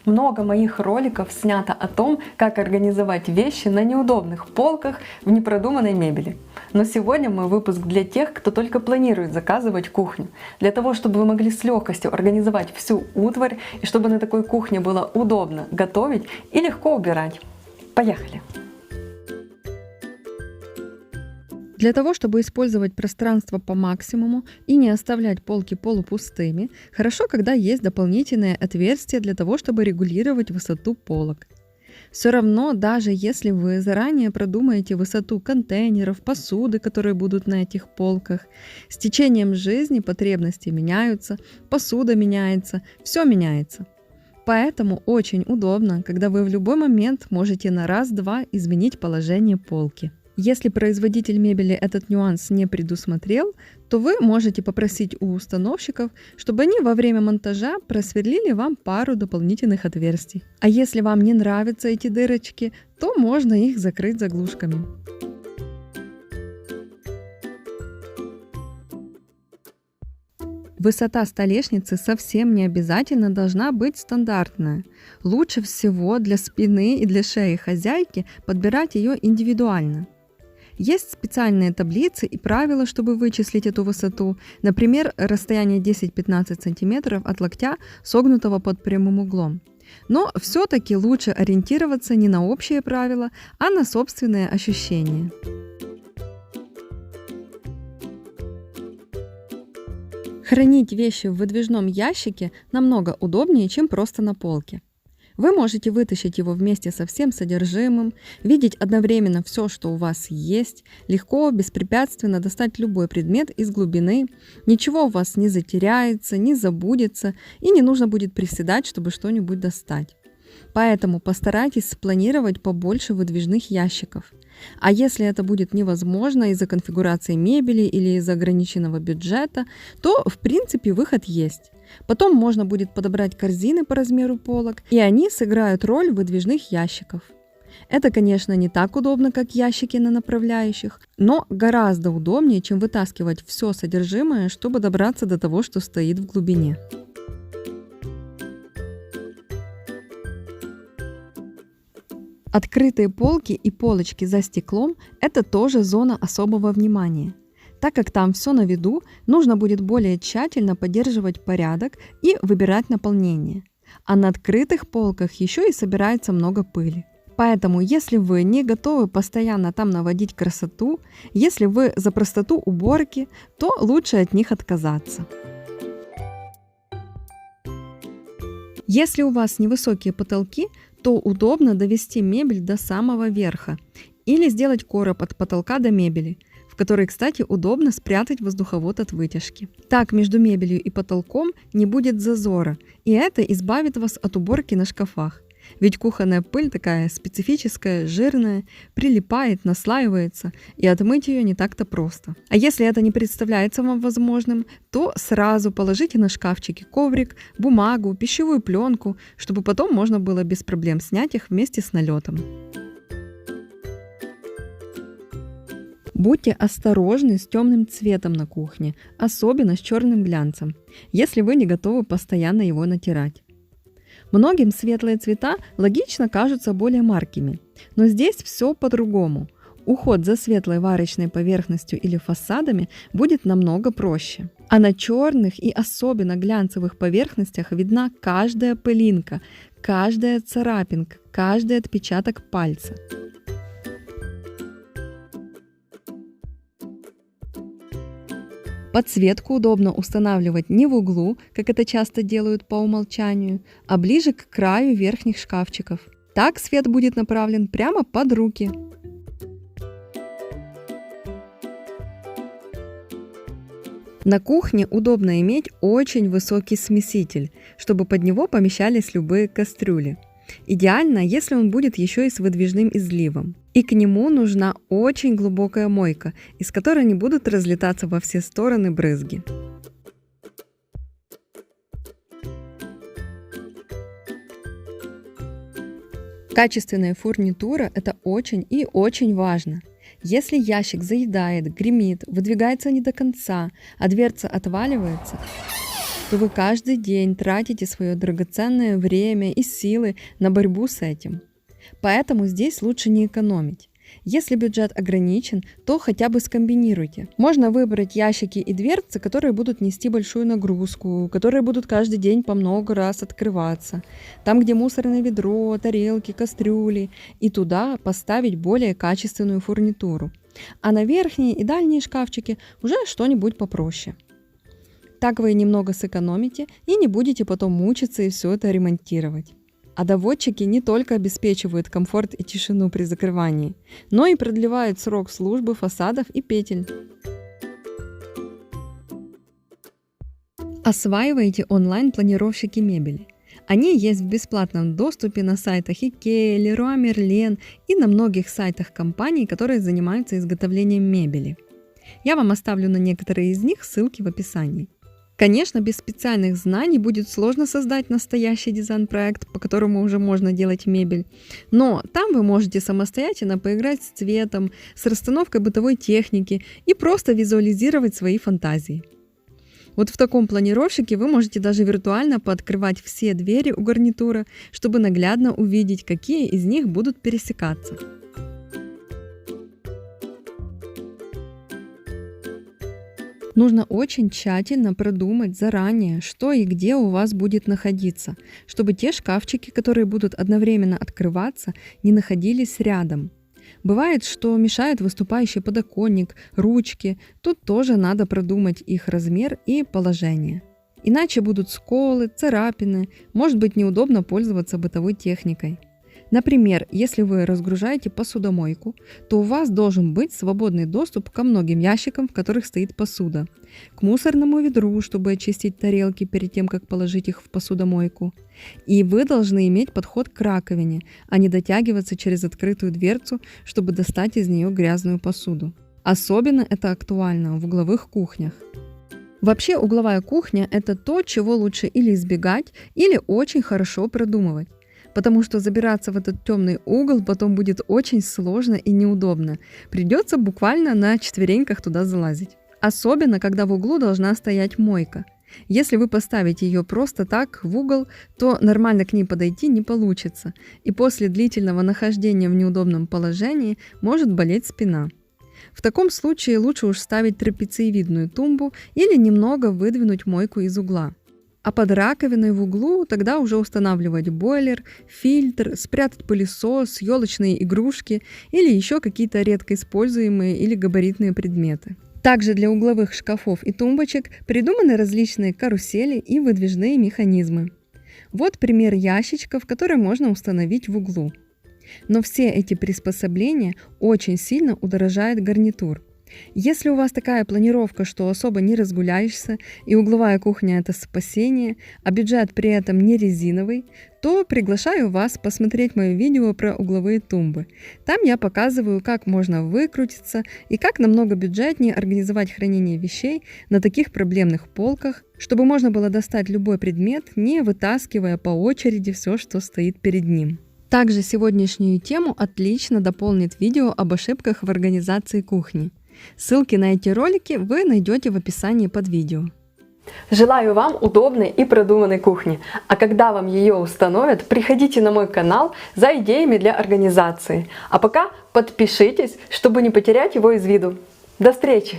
Много моих роликов снято о том, как организовать вещи на неудобных полках в непродуманной мебели. Но сегодня мой выпуск для тех, кто только планирует заказывать кухню. Для того, чтобы вы могли с легкостью организовать всю утварь и чтобы на такой кухне было удобно готовить и легко убирать. Поехали! Для того, чтобы использовать пространство по максимуму и не оставлять полки полупустыми, хорошо, когда есть дополнительные отверстия для того, чтобы регулировать высоту полок. Все равно, даже если вы заранее продумаете высоту контейнеров, посуды, которые будут на этих полках, с течением жизни потребности меняются, посуда меняется, все меняется. Поэтому очень удобно, когда вы в любой момент можете на раз-два изменить положение полки. Если производитель мебели этот нюанс не предусмотрел, то вы можете попросить у установщиков, чтобы они во время монтажа просверлили вам пару дополнительных отверстий. А если вам не нравятся эти дырочки, то можно их закрыть заглушками. Высота столешницы совсем не обязательно должна быть стандартная. Лучше всего для спины и для шеи хозяйки подбирать ее индивидуально. Есть специальные таблицы и правила, чтобы вычислить эту высоту, например, расстояние 10-15 см от локтя, согнутого под прямым углом. Но все-таки лучше ориентироваться не на общие правила, а на собственные ощущения. Хранить вещи в выдвижном ящике намного удобнее, чем просто на полке. Вы можете вытащить его вместе со всем содержимым, видеть одновременно все, что у вас есть, легко, беспрепятственно достать любой предмет из глубины, ничего у вас не затеряется, не забудется и не нужно будет приседать, чтобы что-нибудь достать. Поэтому постарайтесь спланировать побольше выдвижных ящиков. А если это будет невозможно из-за конфигурации мебели или из-за ограниченного бюджета, то в принципе выход есть. Потом можно будет подобрать корзины по размеру полок, и они сыграют роль выдвижных ящиков. Это, конечно, не так удобно, как ящики на направляющих, но гораздо удобнее, чем вытаскивать все содержимое, чтобы добраться до того, что стоит в глубине. Открытые полки и полочки за стеклом – это тоже зона особого внимания. Так как там все на виду, нужно будет более тщательно поддерживать порядок и выбирать наполнение. А на открытых полках еще и собирается много пыли. Поэтому, если вы не готовы постоянно там наводить красоту, если вы за простоту уборки, то лучше от них отказаться. Если у вас невысокие потолки, то удобно довести мебель до самого верха или сделать короб от потолка до мебели, в который, кстати, удобно спрятать воздуховод от вытяжки. Так между мебелью и потолком не будет зазора, и это избавит вас от уборки на шкафах. Ведь кухонная пыль такая специфическая, жирная, прилипает, наслаивается, и отмыть ее не так-то просто. А если это не представляется вам возможным, то сразу положите на шкафчики коврик, бумагу, пищевую пленку, чтобы потом можно было без проблем снять их вместе с налетом. Будьте осторожны с темным цветом на кухне, особенно с черным глянцем, если вы не готовы постоянно его натирать. Многим светлые цвета логично кажутся более маркими, но здесь все по-другому. Уход за светлой варочной поверхностью или фасадами будет намного проще. А на черных и особенно глянцевых поверхностях видна каждая пылинка, каждая царапинка, каждый отпечаток пальца. Подсветку удобно устанавливать не в углу, как это часто делают по умолчанию, а ближе к краю верхних шкафчиков. Так свет будет направлен прямо под руки. На кухне удобно иметь очень высокий смеситель, чтобы под него помещались любые кастрюли. Идеально, если он будет еще и с выдвижным изливом. И к нему нужна очень глубокая мойка, из которой не будут разлетаться во все стороны брызги. Качественная фурнитура – это очень и очень важно. Если ящик заедает, гремит, выдвигается не до конца, а дверца отваливается, то вы каждый день тратите свое драгоценное время и силы на борьбу с этим. Поэтому здесь лучше не экономить. Если бюджет ограничен, то хотя бы скомбинируйте. Можно выбрать ящики и дверцы, которые будут нести большую нагрузку, которые будут каждый день по много раз открываться. Там, где мусорное ведро, тарелки, кастрюли, и туда поставить более качественную фурнитуру. А на верхние и дальние шкафчики уже что-нибудь попроще. Так вы немного сэкономите и не будете потом мучиться и все это ремонтировать. А доводчики не только обеспечивают комфорт и тишину при закрывании, но и продлевают срок службы фасадов и петель. Осваивайте онлайн-планировщики мебели. Они есть в бесплатном доступе на сайтах IKEA, Leroy Merlin и на многих сайтах компаний, которые занимаются изготовлением мебели. Я вам оставлю на некоторые из них ссылки в описании. Конечно, без специальных знаний будет сложно создать настоящий дизайн-проект, по которому уже можно делать мебель. Но там вы можете самостоятельно поиграть с цветом, с расстановкой бытовой техники и просто визуализировать свои фантазии. Вот в таком планировщике вы можете даже виртуально пооткрывать все двери у гарнитура, чтобы наглядно увидеть, какие из них будут пересекаться. Нужно очень тщательно продумать заранее, что и где у вас будет находиться, чтобы те шкафчики, которые будут одновременно открываться, не находились рядом. Бывает, что мешает выступающий подоконник, ручки, тут тоже надо продумать их размер и положение. Иначе будут сколы, царапины, может быть неудобно пользоваться бытовой техникой. Например, если вы разгружаете посудомойку, то у вас должен быть свободный доступ ко многим ящикам, в которых стоит посуда, к мусорному ведру, чтобы очистить тарелки перед тем, как положить их в посудомойку. И вы должны иметь подход к раковине, а не дотягиваться через открытую дверцу, чтобы достать из нее грязную посуду. Особенно это актуально в угловых кухнях. Вообще угловая кухня – это то, чего лучше или избегать, или очень хорошо продумывать. Потому что забираться в этот темный угол потом будет очень сложно и неудобно. Придется буквально на четвереньках туда залазить. Особенно, когда в углу должна стоять мойка. Если вы поставите ее просто так в угол, то нормально к ней подойти не получится. И после длительного нахождения в неудобном положении может болеть спина. В таком случае лучше уж ставить трапециевидную тумбу или немного выдвинуть мойку из угла. А под раковиной в углу тогда уже устанавливать бойлер, фильтр, спрятать пылесос, елочные игрушки или еще какие-то редко используемые или габаритные предметы. Также для угловых шкафов и тумбочек придуманы различные карусели и выдвижные механизмы. Вот пример ящичков, которые можно установить в углу. Но все эти приспособления очень сильно удорожают гарнитур. Если у вас такая планировка, что особо не разгуляешься, и угловая кухня – это спасение, а бюджет при этом не резиновый, то приглашаю вас посмотреть мое видео про угловые тумбы. Там я показываю, как можно выкрутиться и как намного бюджетнее организовать хранение вещей на таких проблемных полках, чтобы можно было достать любой предмет, не вытаскивая по очереди все, что стоит перед ним. Также сегодняшнюю тему отлично дополнит видео об ошибках в организации кухни. Ссылки на эти ролики вы найдете в описании под видео. Желаю вам удобной и продуманной кухни, а когда вам ее установят, приходите на мой канал за идеями для организации. А пока подпишитесь, чтобы не потерять его из виду. До встречи!